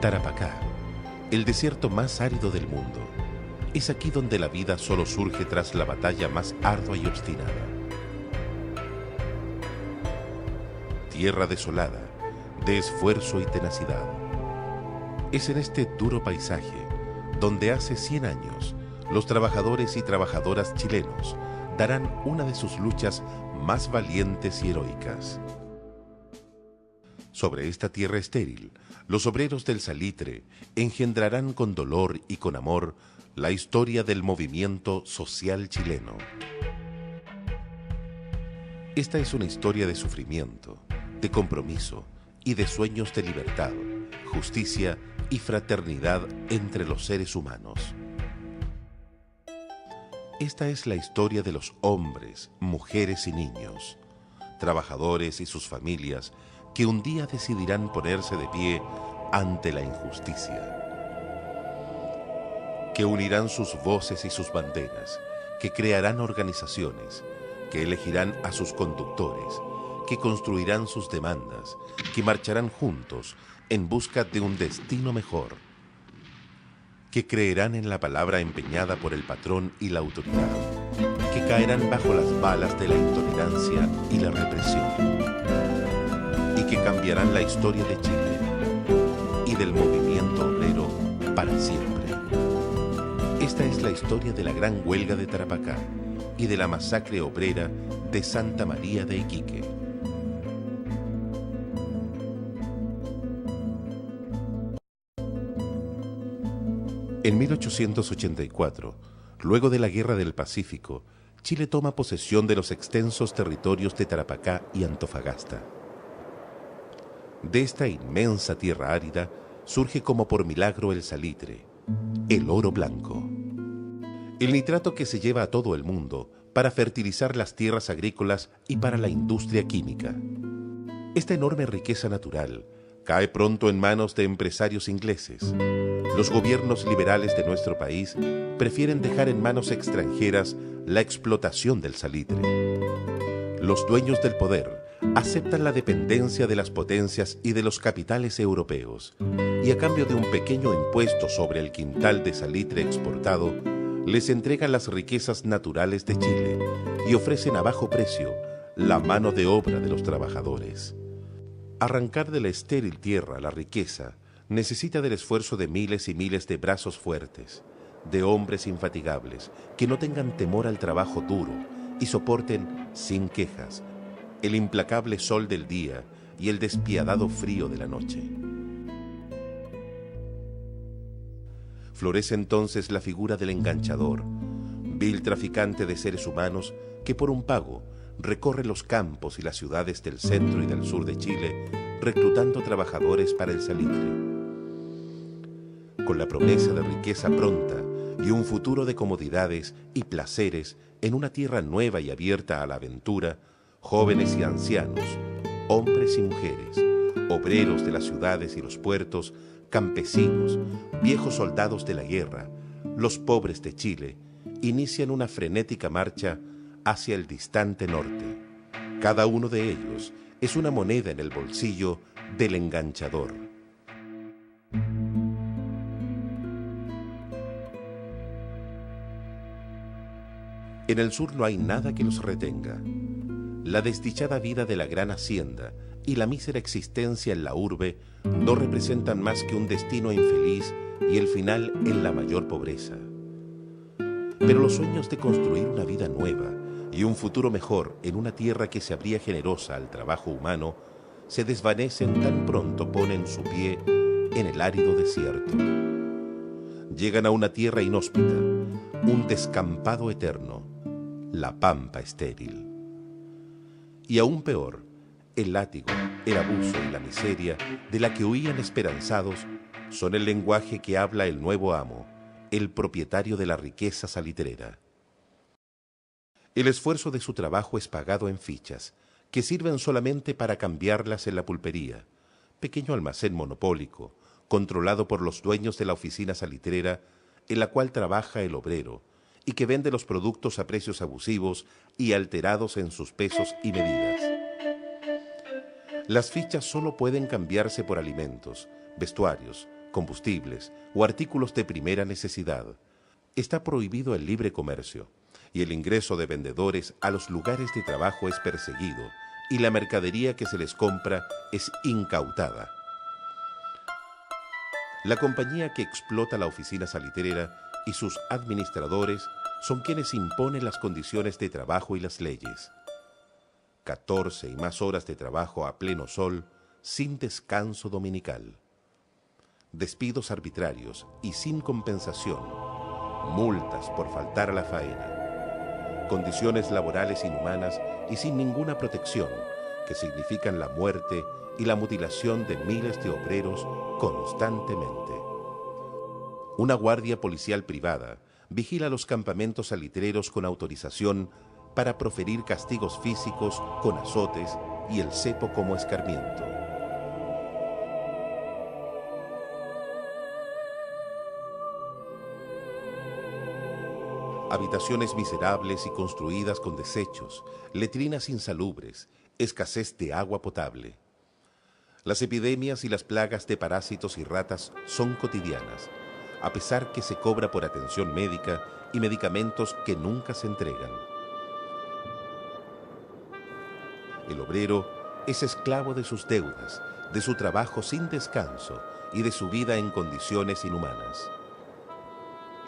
Tarapacá, el desierto más árido del mundo. Es aquí donde la vida solo surge tras la batalla más ardua y obstinada. Tierra desolada, de esfuerzo y tenacidad. Es en este duro paisaje donde hace 100 años los trabajadores y trabajadoras chilenos darán una de sus luchas más valientes y heroicas. Sobre esta tierra estéril, los obreros del salitre engendrarán con dolor y con amor la historia del movimiento social chileno. Esta es una historia de sufrimiento, de compromiso y de sueños de libertad, justicia y fraternidad entre los seres humanos. Esta es la historia de los hombres, mujeres y niños, trabajadores y sus familias que un día decidirán ponerse de pie ante la injusticia, que unirán sus voces y sus banderas, que crearán organizaciones, que elegirán a sus conductores, que construirán sus demandas, que marcharán juntos en busca de un destino mejor, que creerán en la palabra empeñada por el patrón y la autoridad, que caerán bajo las balas de la intolerancia y la represión, y que cambiarán la historia de Chile y del movimiento obrero para siempre. Esta es la historia de la gran huelga de Tarapacá y de la masacre obrera de Santa María de Iquique. En 1884, luego de la Guerra del Pacífico, Chile toma posesión de los extensos territorios de Tarapacá y Antofagasta. De esta inmensa tierra árida surge como por milagro el salitre, el oro blanco. El nitrato que se lleva a todo el mundo para fertilizar las tierras agrícolas y para la industria química. Esta enorme riqueza natural cae pronto en manos de empresarios ingleses. Los gobiernos liberales de nuestro país prefieren dejar en manos extranjeras la explotación del salitre. Los dueños del poder aceptan la dependencia de las potencias y de los capitales europeos, y a cambio de un pequeño impuesto sobre el quintal de salitre exportado, les entregan las riquezas naturales de Chile y ofrecen a bajo precio la mano de obra de los trabajadores. Arrancar de la estéril tierra la riqueza necesita del esfuerzo de miles y miles de brazos fuertes, de hombres infatigables que no tengan temor al trabajo duro y soporten sin quejas el implacable sol del día y el despiadado frío de la noche. Florece entonces la figura del enganchador, vil traficante de seres humanos que por un pago recorre los campos y las ciudades del centro y del sur de Chile reclutando trabajadores para el salitre. Con la promesa de riqueza pronta y un futuro de comodidades y placeres en una tierra nueva y abierta a la aventura, jóvenes y ancianos, hombres y mujeres, obreros de las ciudades y los puertos, campesinos, viejos soldados de la guerra, los pobres de Chile, inician una frenética marcha hacia el distante norte. Cada uno de ellos es una moneda en el bolsillo del enganchador. En el sur no hay nada que los retenga. La desdichada vida de la gran hacienda y la mísera existencia en la urbe no representan más que un destino infeliz y el final en la mayor pobreza. Pero los sueños de construir una vida nueva y un futuro mejor en una tierra que se abría generosa al trabajo humano se desvanecen tan pronto ponen su pie en el árido desierto. Llegan a una tierra inhóspita, un descampado eterno, la pampa estéril. Y aún peor, el látigo, el abuso y la miseria de la que huían esperanzados son el lenguaje que habla el nuevo amo, el propietario de la riqueza salitrera. El esfuerzo de su trabajo es pagado en fichas, que sirven solamente para cambiarlas en la pulpería, pequeño almacén monopólico, controlado por los dueños de la oficina salitrera, en la cual trabaja el obrero, y que vende los productos a precios abusivos y alterados en sus pesos y medidas. Las fichas solo pueden cambiarse por alimentos, vestuarios, combustibles o artículos de primera necesidad. Está prohibido el libre comercio y el ingreso de vendedores a los lugares de trabajo es perseguido y la mercadería que se les compra es incautada. La compañía que explota la oficina salitrera y sus administradores son quienes imponen las condiciones de trabajo y las leyes. 14 y más horas de trabajo a pleno sol, sin descanso dominical. Despidos arbitrarios y sin compensación. Multas por faltar a la faena. Condiciones laborales inhumanas y sin ninguna protección, que significan la muerte y la mutilación de miles de obreros constantemente. Una guardia policial privada vigila los campamentos salitreros con autorización para proferir castigos físicos con azotes y el cepo como escarmiento. Habitaciones miserables y construidas con desechos, letrinas insalubres, escasez de agua potable. Las epidemias y las plagas de parásitos y ratas son cotidianas, a pesar que se cobra por atención médica y medicamentos que nunca se entregan. El obrero es esclavo de sus deudas, de su trabajo sin descanso y de su vida en condiciones inhumanas.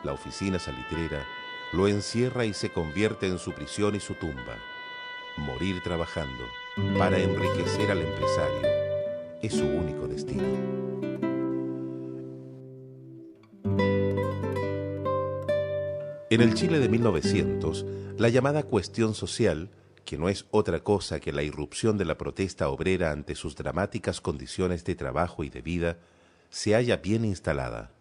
La oficina salitrera lo encierra y se convierte en su prisión y su tumba. Morir trabajando para enriquecer al empresario es su único destino. En el Chile de 1900, la llamada cuestión social, que no es otra cosa que la irrupción de la protesta obrera ante sus dramáticas condiciones de trabajo y de vida, se halla bien instalada.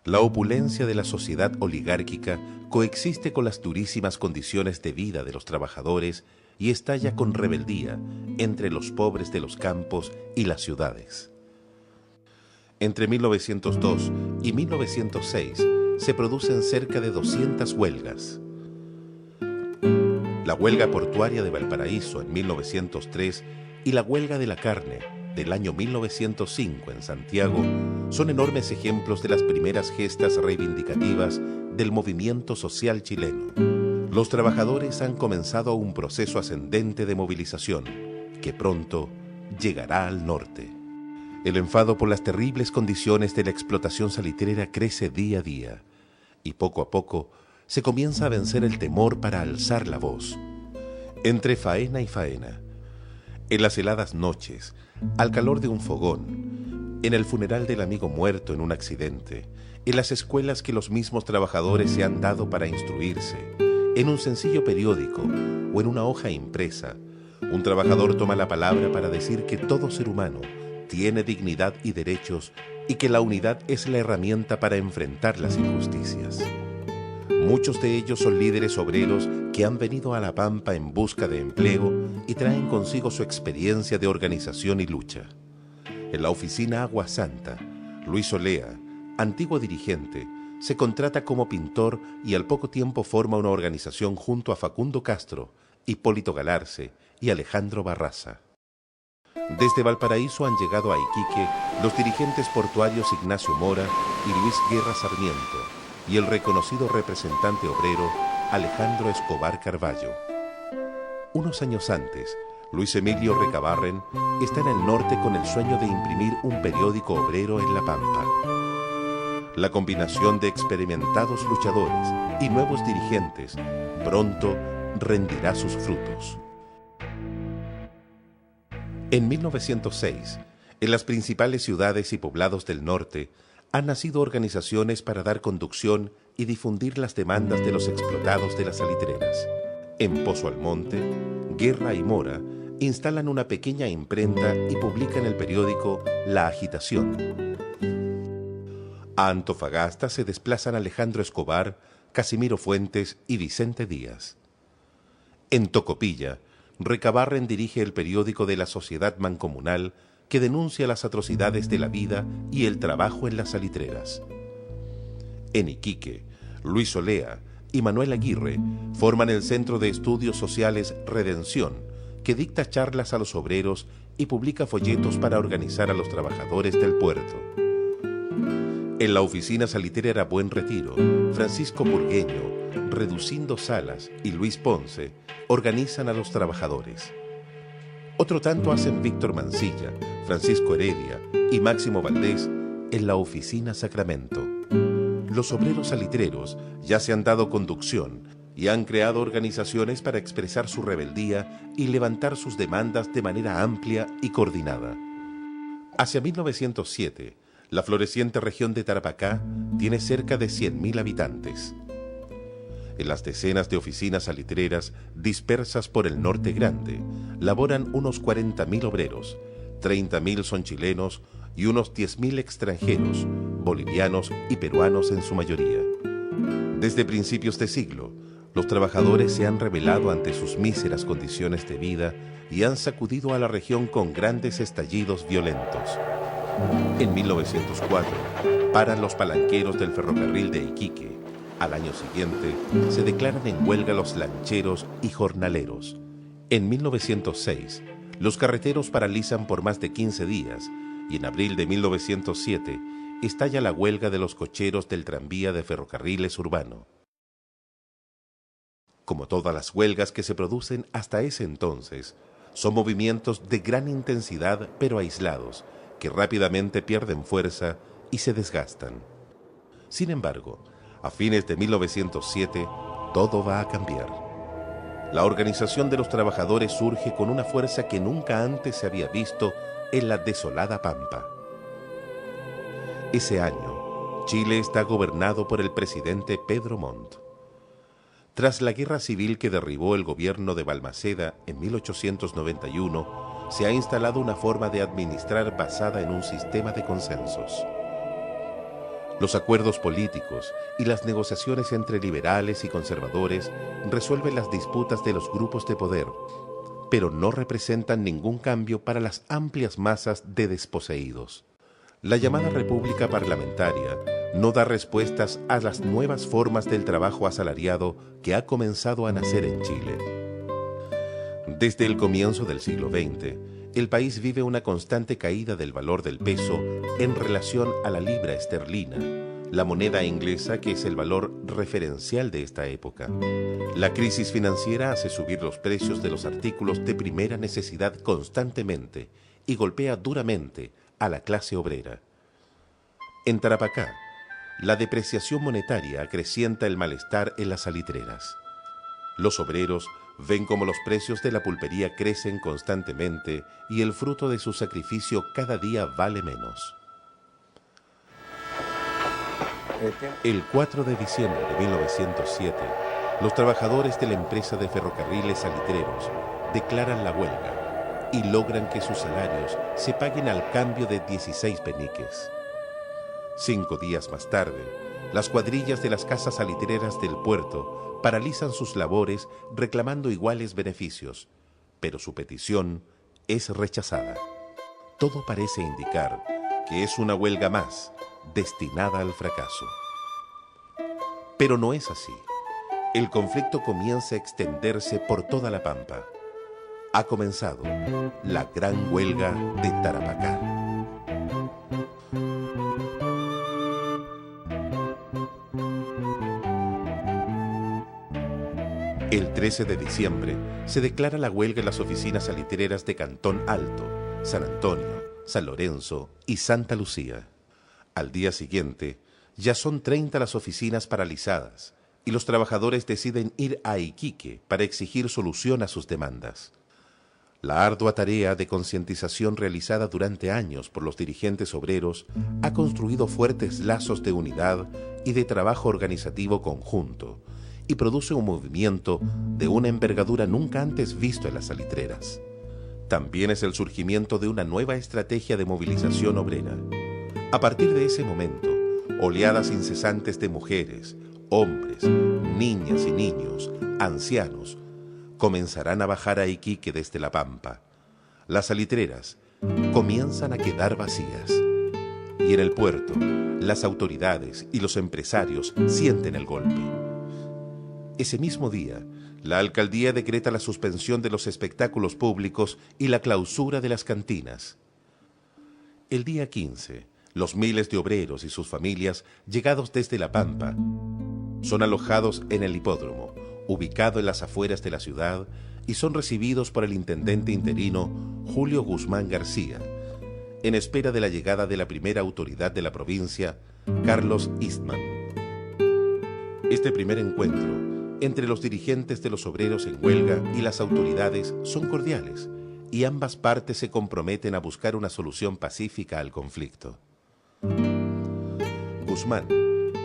La opulencia de la sociedad oligárquica coexiste con las durísimas condiciones de vida de los trabajadores y estalla con rebeldía entre los pobres de los campos y las ciudades. Entre 1902 y 1906 se producen cerca de 200 huelgas. La huelga portuaria de Valparaíso en 1903 y la huelga de la carne del año 1905 en Santiago son enormes ejemplos de las primeras gestas reivindicativas del movimiento social chileno. Los trabajadores han comenzado un proceso ascendente de movilización que pronto llegará al norte. El enfado por las terribles condiciones de la explotación salitrera crece día a día y poco a poco se comienza a vencer el temor para alzar la voz. Entre faena y faena, en las heladas noches, al calor de un fogón, en el funeral del amigo muerto en un accidente, en las escuelas que los mismos trabajadores se han dado para instruirse, en un sencillo periódico o en una hoja impresa, un trabajador toma la palabra para decir que todo ser humano tiene dignidad y derechos y que la unidad es la herramienta para enfrentar las injusticias. Muchos de ellos son líderes obreros que han venido a La Pampa en busca de empleo y traen consigo su experiencia de organización y lucha. En la oficina Agua Santa, Luis Olea, antiguo dirigente, se contrata como pintor y al poco tiempo forma una organización junto a Facundo Castro, Hipólito Galarce y Alejandro Barraza. Desde Valparaíso han llegado a Iquique los dirigentes portuarios Ignacio Mora y Luis Guerra Sarmiento y el reconocido representante obrero Alejandro Escobar Carballo. Unos años antes, Luis Emilio Recabarren está en el norte con el sueño de imprimir un periódico obrero en La Pampa. La combinación de experimentados luchadores y nuevos dirigentes pronto rendirá sus frutos. En 1906, en las principales ciudades y poblados del norte, han nacido organizaciones para dar conducción y difundir las demandas de los explotados de las salitreras. En Pozo Almonte, Guerra y Mora instalan una pequeña imprenta y publican el periódico La Agitación. A Antofagasta se desplazan Alejandro Escobar, Casimiro Fuentes y Vicente Díaz. En Tocopilla, Recabarren dirige el periódico de la Sociedad Mancomunal que denuncia las atrocidades de la vida y el trabajo en las salitreras. En Iquique, Luis Olea y Manuel Aguirre forman el Centro de Estudios Sociales Redención, que dicta charlas a los obreros y publica folletos para organizar a los trabajadores del puerto. En la oficina salitrera Buen Retiro, Francisco Burgueño, Reducindo Salas y Luis Ponce organizan a los trabajadores. Otro tanto hacen Víctor Mancilla, Francisco Heredia y Máximo Valdés en la oficina Sacramento. Los obreros salitreros ya se han dado conducción y han creado organizaciones para expresar su rebeldía y levantar sus demandas de manera amplia y coordinada. Hacia 1907, la floreciente región de Tarapacá tiene cerca de 100.000 habitantes. En las decenas de oficinas salitreras dispersas por el Norte Grande, laboran unos 40.000 obreros, 30.000 son chilenos y unos 10.000 extranjeros, bolivianos y peruanos en su mayoría. Desde principios de siglo, los trabajadores se han rebelado ante sus míseras condiciones de vida y han sacudido a la región con grandes estallidos violentos. En 1904, paran los palanqueros del ferrocarril de Iquique. Al año siguiente, se declaran en huelga los lancheros y jornaleros. En 1906, los carreteros paralizan por más de 15 días y en abril de 1907 estalla la huelga de los cocheros del tranvía de ferrocarriles urbano. Como todas las huelgas que se producen hasta ese entonces, son movimientos de gran intensidad pero aislados, que rápidamente pierden fuerza y se desgastan. Sin embargo, a fines de 1907, todo va a cambiar. La organización de los trabajadores surge con una fuerza que nunca antes se había visto en la desolada Pampa. Ese año, Chile está gobernado por el presidente Pedro Montt. Tras la guerra civil que derribó el gobierno de Balmaceda en 1891, se ha instalado una forma de administrar basada en un sistema de consensos. Los acuerdos políticos y las negociaciones entre liberales y conservadores resuelven las disputas de los grupos de poder, pero no representan ningún cambio para las amplias masas de desposeídos. La llamada República Parlamentaria no da respuestas a las nuevas formas del trabajo asalariado que ha comenzado a nacer en Chile. Desde el comienzo del siglo XX, el país vive una constante caída del valor del peso en relación a la libra esterlina, la moneda inglesa que es el valor referencial de esta época. La crisis financiera hace subir los precios de los artículos de primera necesidad constantemente y golpea duramente a la clase obrera. En Tarapacá, la depreciación monetaria acrecienta el malestar en las salitreras. Los obreros ven cómo los precios de la pulpería crecen constantemente y el fruto de su sacrificio cada día vale menos. El 4 de diciembre de 1907, los trabajadores de la empresa de ferrocarriles salitreros declaran la huelga y logran que sus salarios se paguen al cambio de 16 peniques. 5 días más tarde, las cuadrillas de las casas salitreras del puerto paralizan sus labores reclamando iguales beneficios, pero su petición es rechazada. Todo parece indicar que es una huelga más, destinada al fracaso. Pero no es así. El conflicto comienza a extenderse por toda la Pampa. Ha comenzado la gran huelga de Tarapacá. El 13 de diciembre se declara la huelga en las oficinas salitreras de Cantón Alto, San Antonio, San Lorenzo y Santa Lucía. Al día siguiente, ya son 30 las oficinas paralizadas y los trabajadores deciden ir a Iquique para exigir solución a sus demandas. La ardua tarea de concientización realizada durante años por los dirigentes obreros ha construido fuertes lazos de unidad y de trabajo organizativo conjunto y produce un movimiento de una envergadura nunca antes visto en las salitreras. También es el surgimiento de una nueva estrategia de movilización obrera. A partir de ese momento, oleadas incesantes de mujeres, hombres, niñas y niños, ancianos, comenzarán a bajar a Iquique desde la Pampa. Las salitreras comienzan a quedar vacías. Y en el puerto, las autoridades y los empresarios sienten el golpe. Ese mismo día, la alcaldía decreta la suspensión de los espectáculos públicos y la clausura de las cantinas. El día 15, los miles de obreros y sus familias, llegados desde La Pampa, son alojados en el hipódromo, ubicado en las afueras de la ciudad, y son recibidos por el intendente interino Julio Guzmán García, en espera de la llegada de la primera autoridad de la provincia, Carlos Eastman. Este primer encuentro entre los dirigentes de los obreros en huelga y las autoridades son cordiales, y ambas partes se comprometen a buscar una solución pacífica al conflicto. Guzmán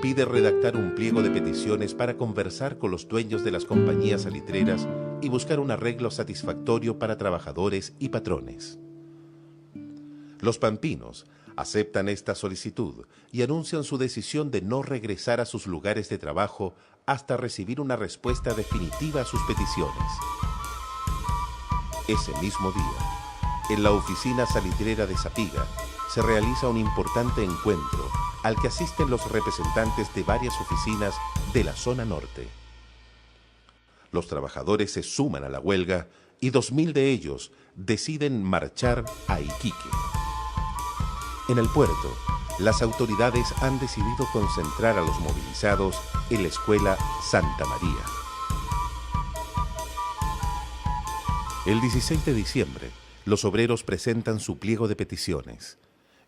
pide redactar un pliego de peticiones para conversar con los dueños de las compañías salitreras y buscar un arreglo satisfactorio para trabajadores y patrones. Los pampinos aceptan esta solicitud y anuncian su decisión de no regresar a sus lugares de trabajo hasta recibir una respuesta definitiva a sus peticiones. Ese mismo día, en la oficina salitrera de Zapiga, se realiza un importante encuentro al que asisten los representantes de varias oficinas de la zona norte. Los trabajadores se suman a la huelga y 2.000 de ellos deciden marchar a Iquique. En el puerto, las autoridades han decidido concentrar a los movilizados en la escuela Santa María. El 16 de diciembre, los obreros presentan su pliego de peticiones: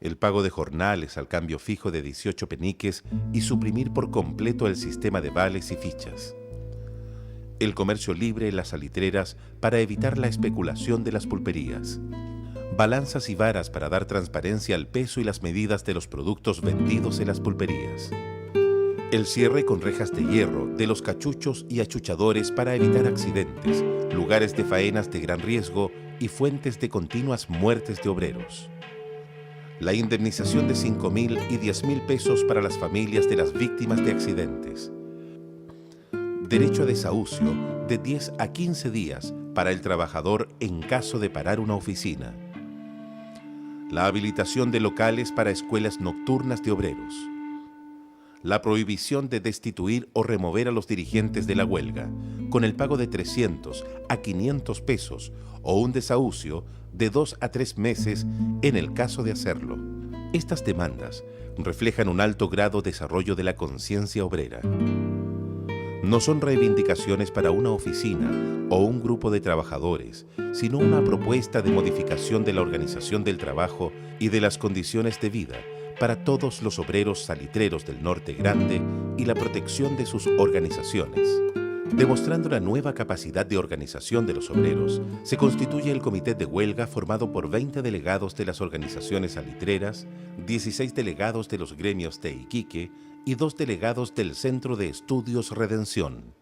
el pago de jornales al cambio fijo de 18 peniques y suprimir por completo el sistema de vales y fichas. El comercio libre en las salitreras para evitar la especulación de las pulperías. Balanzas y varas para dar transparencia al peso y las medidas de los productos vendidos en las pulperías. El cierre con rejas de hierro de los cachuchos y achuchadores para evitar accidentes, lugares de faenas de gran riesgo y fuentes de continuas muertes de obreros. La indemnización de 5.000 y 10.000 pesos para las familias de las víctimas de accidentes. Derecho a desahucio de 10 a 15 días para el trabajador en caso de parar una oficina. La habilitación de locales para escuelas nocturnas de obreros. La prohibición de destituir o remover a los dirigentes de la huelga, con el pago de 300 a 500 pesos o un desahucio de 2 a 3 meses en el caso de hacerlo. Estas demandas reflejan un alto grado de desarrollo de la conciencia obrera. No son reivindicaciones para una oficina o un grupo de trabajadores, sino una propuesta de modificación de la organización del trabajo y de las condiciones de vida para todos los obreros salitreros del Norte Grande y la protección de sus organizaciones. Demostrando la nueva capacidad de organización de los obreros, se constituye el comité de huelga formado por 20 delegados de las organizaciones salitreras, 16 delegados de los gremios de Iquique y 2 delegados del Centro de Estudios Redención.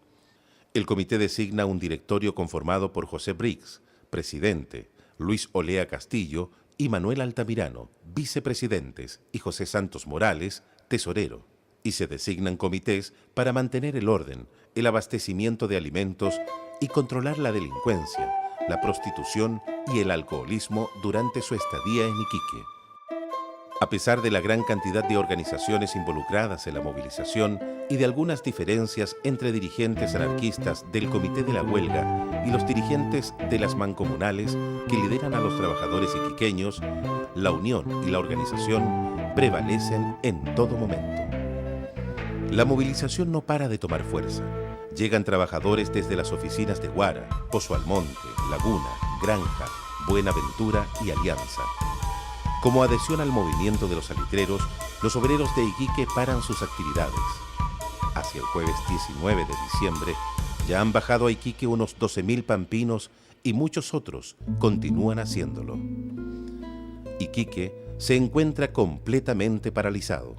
El comité designa un directorio conformado por José Briggs, presidente, Luis Olea Castillo y Manuel Altamirano, vicepresidentes, y José Santos Morales, tesorero, y se designan comités para mantener el orden, el abastecimiento de alimentos y controlar la delincuencia, la prostitución y el alcoholismo durante su estadía en Iquique. A pesar de la gran cantidad de organizaciones involucradas en la movilización y de algunas diferencias entre dirigentes anarquistas del Comité de la Huelga y los dirigentes de las mancomunales que lideran a los trabajadores iquiqueños, la unión y la organización prevalecen en todo momento. La movilización no para de tomar fuerza. Llegan trabajadores desde las oficinas de Guara, Pozo Almonte, Laguna, Granja, Buenaventura y Alianza. Como adhesión al movimiento de los salitreros, los obreros de Iquique paran sus actividades. Hacia el jueves 19 de diciembre, ya han bajado a Iquique unos 12.000 pampinos y muchos otros continúan haciéndolo. Iquique se encuentra completamente paralizado.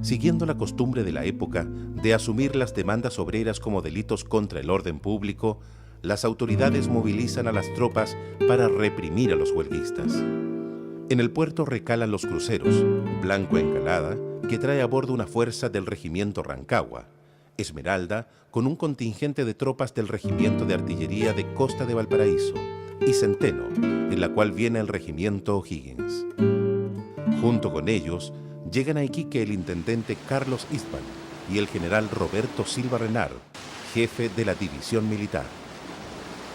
Siguiendo la costumbre de la época de asumir las demandas obreras como delitos contra el orden público, las autoridades movilizan a las tropas para reprimir a los huelguistas. En el puerto recalan los cruceros, Blanco Encalada, que trae a bordo una fuerza del regimiento Rancagua, Esmeralda, con un contingente de tropas del regimiento de artillería de Costa de Valparaíso, y Centeno, en la cual viene el regimiento O'Higgins. Junto con ellos, llegan a Iquique el intendente Carlos Eastman y el general Roberto Silva Renard, jefe de la división militar.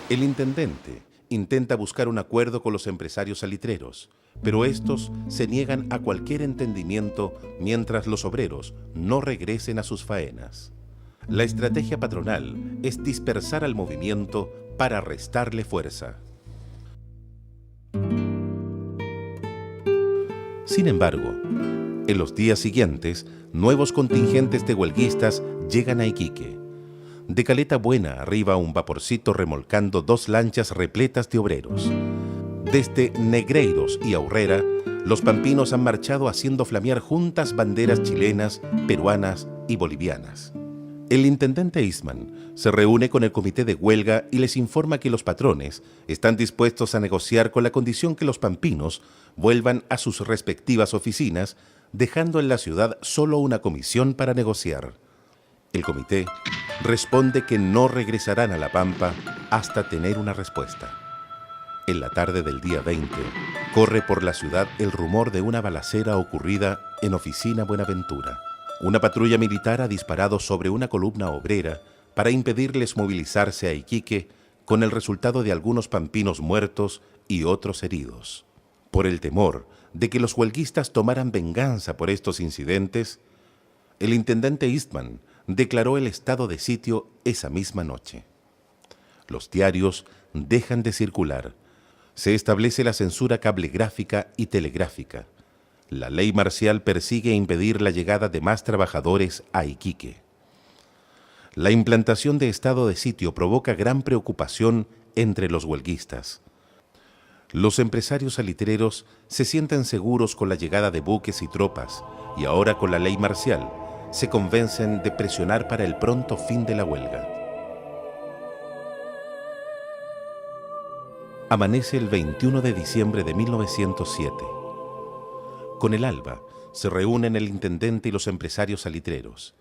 El intendente intenta buscar un acuerdo con los empresarios salitreros, pero estos se niegan a cualquier entendimiento mientras los obreros no regresen a sus faenas. La estrategia patronal es dispersar al movimiento para restarle fuerza. Sin embargo, en los días siguientes, nuevos contingentes de huelguistas llegan a Iquique. De Caleta Buena arriba un vaporcito remolcando 2 lanchas repletas de obreros. Desde Negreiros y Aurrera, los pampinos han marchado haciendo flamear juntas banderas chilenas, peruanas y bolivianas. El intendente Eastman se reúne con el comité de huelga y les informa que los patrones están dispuestos a negociar con la condición que los pampinos vuelvan a sus respectivas oficinas, dejando en la ciudad solo una comisión para negociar. El comité responde que no regresarán a La Pampa hasta tener una respuesta. En la tarde del día 20, corre por la ciudad el rumor de una balacera ocurrida en Oficina Buenaventura. Una patrulla militar ha disparado sobre una columna obrera para impedirles movilizarse a Iquique, con el resultado de algunos pampinos muertos y otros heridos. Por el temor de que los huelguistas tomaran venganza por estos incidentes, el intendente Eastman declaró el estado de sitio esa misma noche. Los diarios dejan de circular. Se establece la censura cablegráfica y telegráfica. La ley marcial persigue impedir la llegada de más trabajadores a Iquique. La implantación de estado de sitio provoca gran preocupación entre los huelguistas. Los empresarios salitreros se sienten seguros con la llegada de buques y tropas, y ahora con la ley marcial se convencen de presionar para el pronto fin de la huelga. Amanece el 21 de diciembre de 1907. Con el alba se reúnen el intendente y los empresarios salitreros.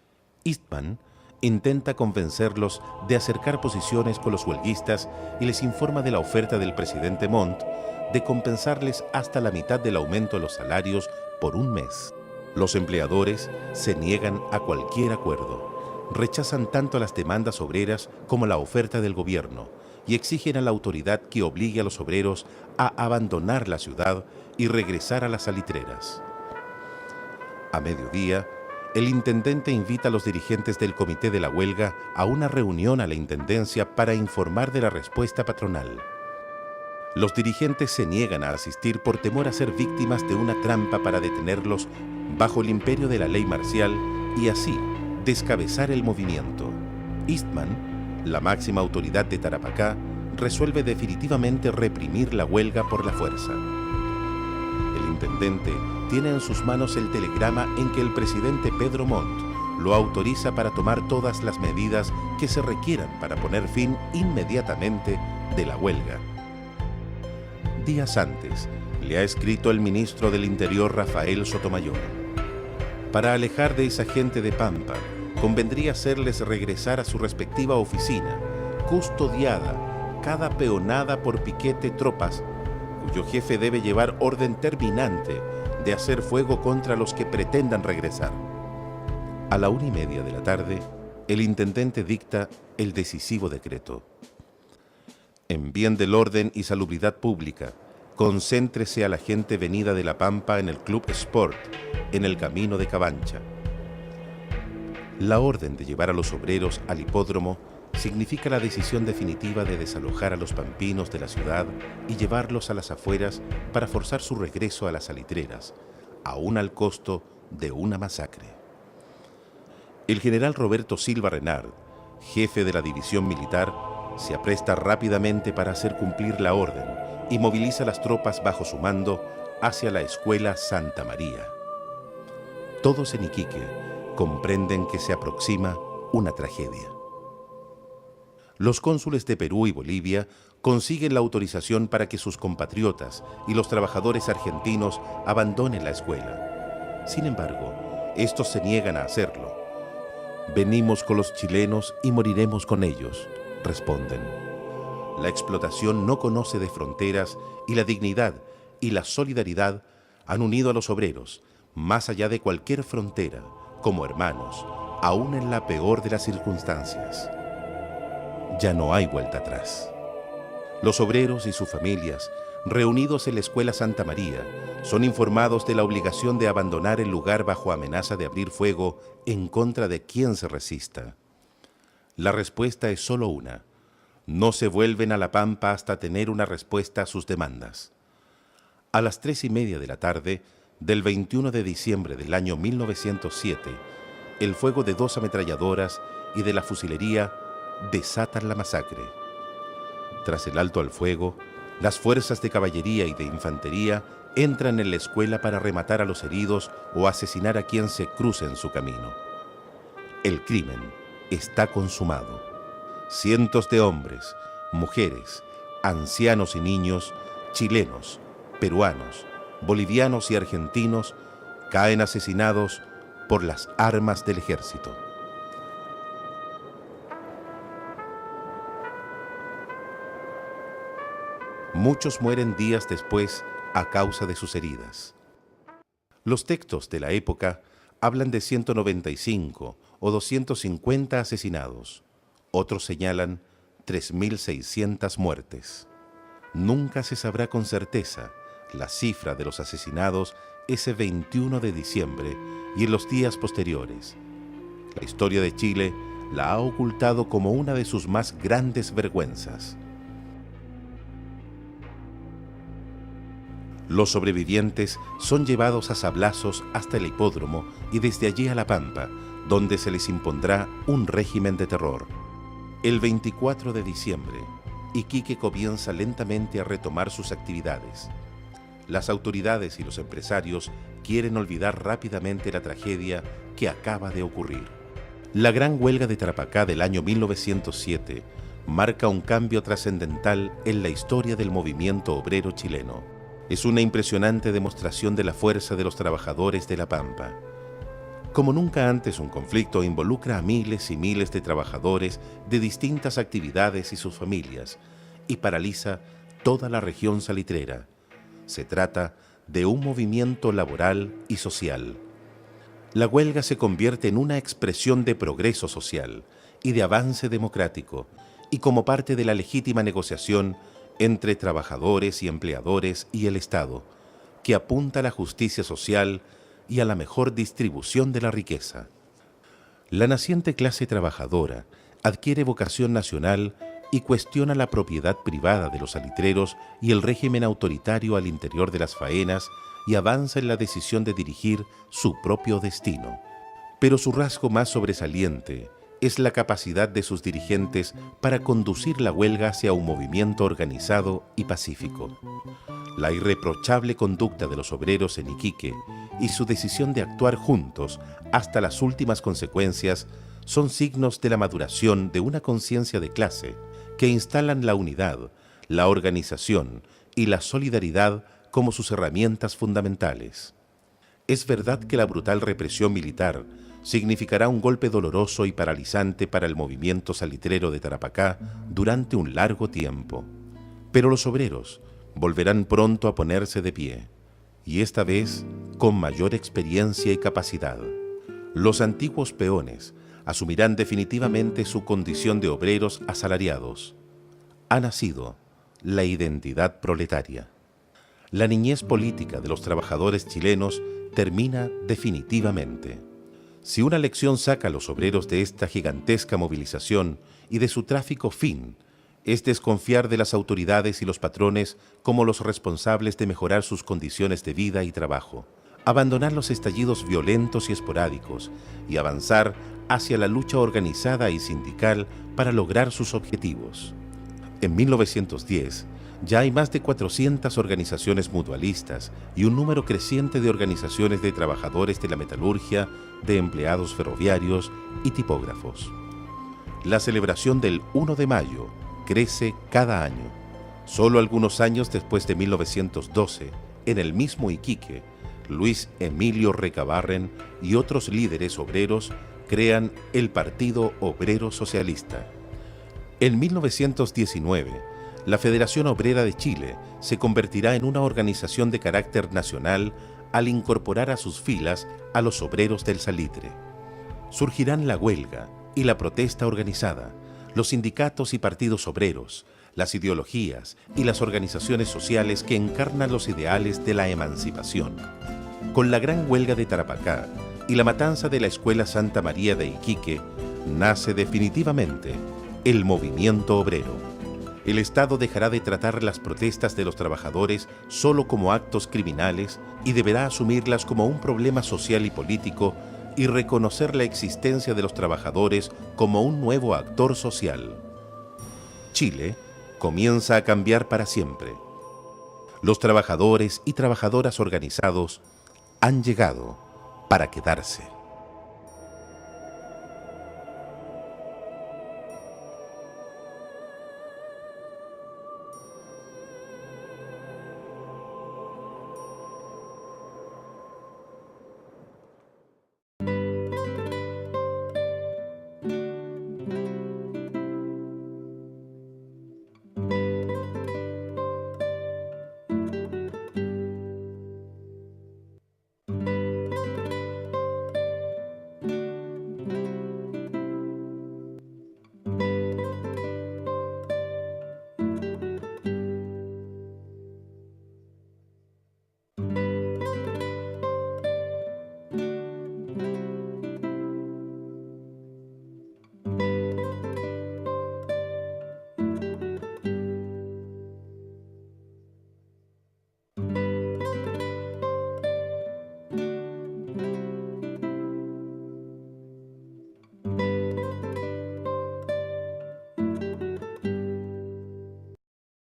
Eastman intenta convencerlos de acercar posiciones con los huelguistas y les informa de la oferta del presidente Montt de compensarles hasta la mitad del aumento de los salarios por un mes. Los empleadores se niegan a cualquier acuerdo. Rechazan tanto las demandas obreras como la oferta del gobierno y exigen a la autoridad que obligue a los obreros a abandonar la ciudad y regresar a las salitreras. A mediodía, el intendente invita a los dirigentes del comité de la huelga a una reunión a la intendencia para informar de la respuesta patronal. Los dirigentes se niegan a asistir por temor a ser víctimas de una trampa para detenerlos bajo el imperio de la ley marcial y así descabezar el movimiento. Eastman, la máxima autoridad de Tarapacá, resuelve definitivamente reprimir la huelga por la fuerza. El intendente tiene en sus manos el telegrama en que el presidente Pedro Montt lo autoriza para tomar todas las medidas que se requieran para poner fin inmediatamente de la huelga. Días antes, le ha escrito el ministro del Interior Rafael Sotomayor. Para alejar de esa gente de Pampa, convendría hacerles regresar a su respectiva oficina, custodiada cada peonada por piquete tropas, cuyo jefe debe llevar orden terminante de hacer fuego contra los que pretendan regresar. A la 1:30 de la tarde, el intendente dicta el decisivo decreto. En bien del orden y salubridad pública, concéntrese a la gente venida de La Pampa en el Club Sport, en el camino de Cabancha. La orden de llevar a los obreros al hipódromo significa la decisión definitiva de desalojar a los pampinos de la ciudad y llevarlos a las afueras para forzar su regreso a las salitreras, aún al costo de una masacre. El general Roberto Silva Renard, jefe de la división militar, se apresta rápidamente para hacer cumplir la orden y moviliza las tropas bajo su mando hacia la escuela Santa María. Todos en Iquique comprenden que se aproxima una tragedia. Los cónsules de Perú y Bolivia consiguen la autorización para que sus compatriotas y los trabajadores argentinos abandonen la escuela. Sin embargo, estos se niegan a hacerlo. Venimos con los chilenos y moriremos con ellos, responden. La explotación no conoce de fronteras y la dignidad y la solidaridad han unido a los obreros, más allá de cualquier frontera, como hermanos, aún en la peor de las circunstancias. ya no hay vuelta atrás. Los obreros y sus familias, reunidos en la Escuela Santa María, son informados de la obligación de abandonar el lugar bajo amenaza de abrir fuego en contra de quien se resista. La respuesta es solo una: no se vuelven a La Pampa hasta tener una respuesta a sus demandas. A las 3:30 de la tarde del 21 de diciembre del año 1907, el fuego de 2 ametralladoras y de la fusilería desatan la masacre. Tras el alto al fuego, las fuerzas de caballería y de infantería entran en la escuela para rematar a los heridos o asesinar a quien se cruce en su camino. El crimen está consumado. Cientos de hombres, mujeres, ancianos y niños, chilenos, peruanos, bolivianos y argentinos caen asesinados por las armas del ejército. Muchos mueren días después a causa de sus heridas. Los textos de la época hablan de 195 o 250 asesinados. Otros señalan 3.600 muertes. Nunca se sabrá con certeza la cifra de los asesinados ese 21 de diciembre y en los días posteriores. La historia de Chile la ha ocultado como una de sus más grandes vergüenzas. Los sobrevivientes son llevados a sablazos hasta el hipódromo y desde allí a La Pampa, donde se les impondrá un régimen de terror. El 24 de diciembre, Iquique comienza lentamente a retomar sus actividades. Las autoridades y los empresarios quieren olvidar rápidamente la tragedia que acaba de ocurrir. La gran huelga de Tarapacá del año 1907 marca un cambio trascendental en la historia del movimiento obrero chileno. Es una impresionante demostración de la fuerza de los trabajadores de La Pampa. Como nunca antes, un conflicto involucra a miles y miles de trabajadores de distintas actividades y sus familias y paraliza toda la región salitrera. Se trata de un movimiento laboral y social. La huelga se convierte en una expresión de progreso social y de avance democrático, y como parte de la legítima negociación entre trabajadores y empleadores y el Estado, que apunta a la justicia social y a la mejor distribución de la riqueza. La naciente clase trabajadora adquiere vocación nacional y cuestiona la propiedad privada de los salitreros y el régimen autoritario al interior de las faenas y avanza en la decisión de dirigir su propio destino. Pero su rasgo más sobresaliente es la capacidad de sus dirigentes para conducir la huelga hacia un movimiento organizado y pacífico. La irreprochable conducta de los obreros en Iquique y su decisión de actuar juntos hasta las últimas consecuencias son signos de la maduración de una conciencia de clase que instalan la unidad, la organización y la solidaridad como sus herramientas fundamentales. Es verdad que la brutal represión militar significará un golpe doloroso y paralizante para el movimiento salitrero de Tarapacá durante un largo tiempo. Pero los obreros volverán pronto a ponerse de pie, y esta vez con mayor experiencia y capacidad. Los antiguos peones asumirán definitivamente su condición de obreros asalariados. Ha nacido la identidad proletaria. La niñez política de los trabajadores chilenos termina definitivamente. Si una lección saca a los obreros de esta gigantesca movilización y de su tráfico fin, es desconfiar de las autoridades y los patrones como los responsables de mejorar sus condiciones de vida y trabajo, abandonar los estallidos violentos y esporádicos y avanzar hacia la lucha organizada y sindical para lograr sus objetivos. En 1910, ya hay más de 400 organizaciones mutualistas y un número creciente de organizaciones de trabajadores de la metalurgia, de empleados ferroviarios y tipógrafos. La celebración del 1 de mayo crece cada año. Solo algunos años después de 1912, en el mismo Iquique, Luis Emilio Recabarren y otros líderes obreros crean el Partido Obrero Socialista. En 1919, la Federación Obrera de Chile se convertirá en una organización de carácter nacional al incorporar a sus filas a los obreros del salitre. Surgirán la huelga y la protesta organizada, los sindicatos y partidos obreros, las ideologías y las organizaciones sociales que encarnan los ideales de la emancipación. Con la gran huelga de Tarapacá y la matanza de la Escuela Santa María de Iquique, nace definitivamente el movimiento obrero. El Estado dejará de tratar las protestas de los trabajadores solo como actos criminales y deberá asumirlas como un problema social y político y reconocer la existencia de los trabajadores como un nuevo actor social. Chile comienza a cambiar para siempre. Los trabajadores y trabajadoras organizados han llegado para quedarse.